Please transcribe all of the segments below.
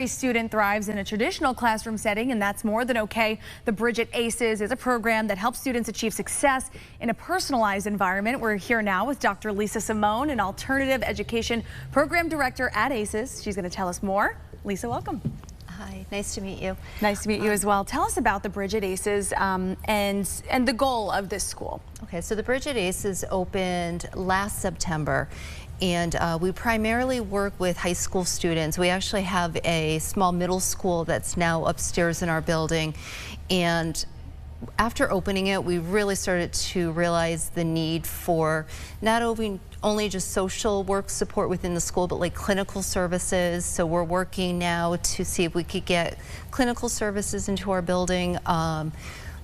A student thrives in a traditional classroom setting, and that's more than okay. The Bridge at ACES is a program that helps students achieve success in a personalized environment. We're here now with Dr. Lisa Simone, an alternative education program director at ACES. She's going to tell us more. Lisa, welcome. Hi, nice to meet you. Nice to meet you as well. Tell us about the Bridge at ACES and the goal of this school. Okay, so the Bridge at ACES opened last September. And we primarily work with high school students. We actually have a small middle school that's now upstairs in our building. And after opening it, we really started to realize the need for not only just social work support within the school, but like clinical services. So we're working now to see if we could get clinical services into our building,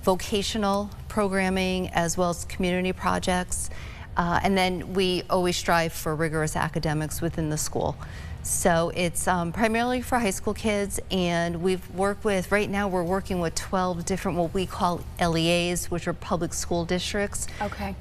vocational programming, as well as community projects. And then we always strive for rigorous academics within the school. So it's primarily for high school kids, and we've worked with, right now we're working with 12 different what we call LEAs, which are public school districts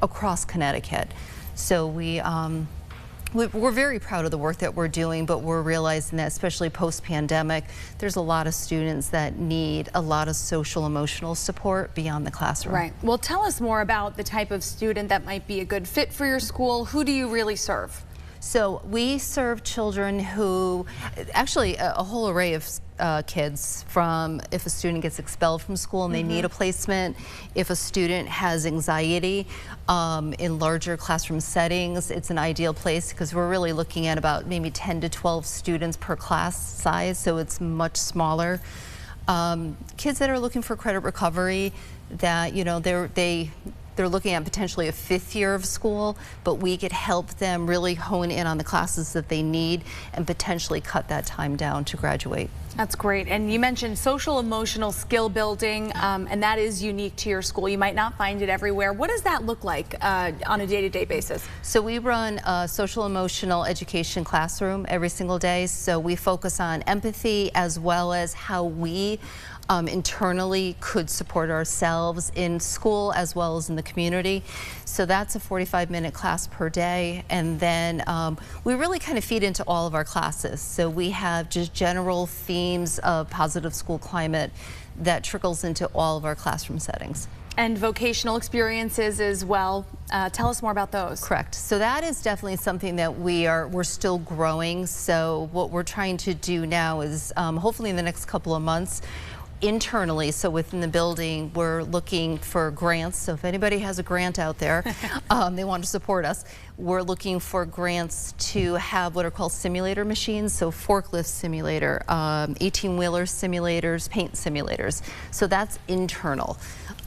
across Connecticut. So we're very proud of the work that we're doing, but we're realizing that especially post-pandemic, there's a lot of students that need a lot of social emotional support beyond the classroom. Right. Well, tell us more about the type of student that might be a good fit for your school. Who do you really serve? So we serve children who, actually a whole array of kids, from if a student gets expelled from school and they need a placement, if a student has anxiety in larger classroom settings, it's an ideal place because we're really looking at about maybe 10 to 12 students per class size, so it's much smaller. Kids that are looking for credit recovery, that, you know, they're looking at potentially a 5th year of school, but we could help them really hone in on the classes that they need and potentially cut that time down to graduate. That's great. And you mentioned social emotional skill building, and that is unique to your school. You might not find it everywhere. What does that look like on a day-to-day basis? So we run a social emotional education classroom every single day. So we focus on empathy as well as how we internally could support ourselves in school as well as in the community. So that's a 45-minute class per day, and then we really kind of feed into all of our classes. So we have just general themes of positive school climate that trickles into all of our classroom settings. And vocational experiences as well. Tell us more about those. Correct. So that is definitely something that we're still growing. So what we're trying to do now is hopefully in the next couple of months, internally, so within the building, we're looking for grants. So if anybody has a grant out there, they want to support us, we're looking for grants to have what are called simulator machines, so forklift simulator, 18-wheeler simulators, paint simulators. So that's internal.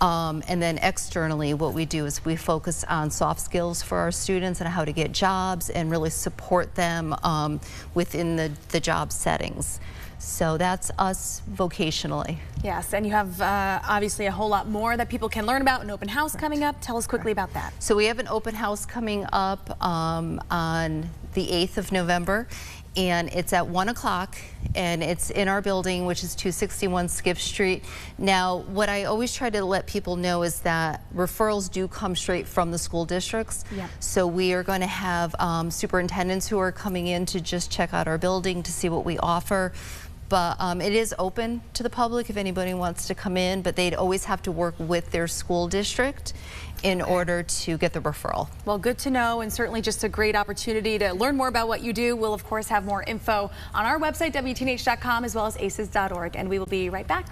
And then externally, what we do is we focus on soft skills for our students and how to get jobs and really support them within the job settings. So that's us vocationally. Yes, and you have obviously a whole lot more that people can learn about, an open house coming up. Tell us quickly about that. So we have an open house coming up on the 8th of November, and it's at 1 o'clock, and it's in our building, which is 261 Skip Street. Now, what I always try to let people know is that referrals do come straight from the school districts. Yep. So we are going to have superintendents who are coming in to just check out our building to see what we offer. But it is open to the public if anybody wants to come in, but they'd always have to work with their school district in order to get the referral. Well, good to know, and certainly just a great opportunity to learn more about what you do. We'll, of course, have more info on our website, WTNH.com, as well as aces.org, and we will be right back.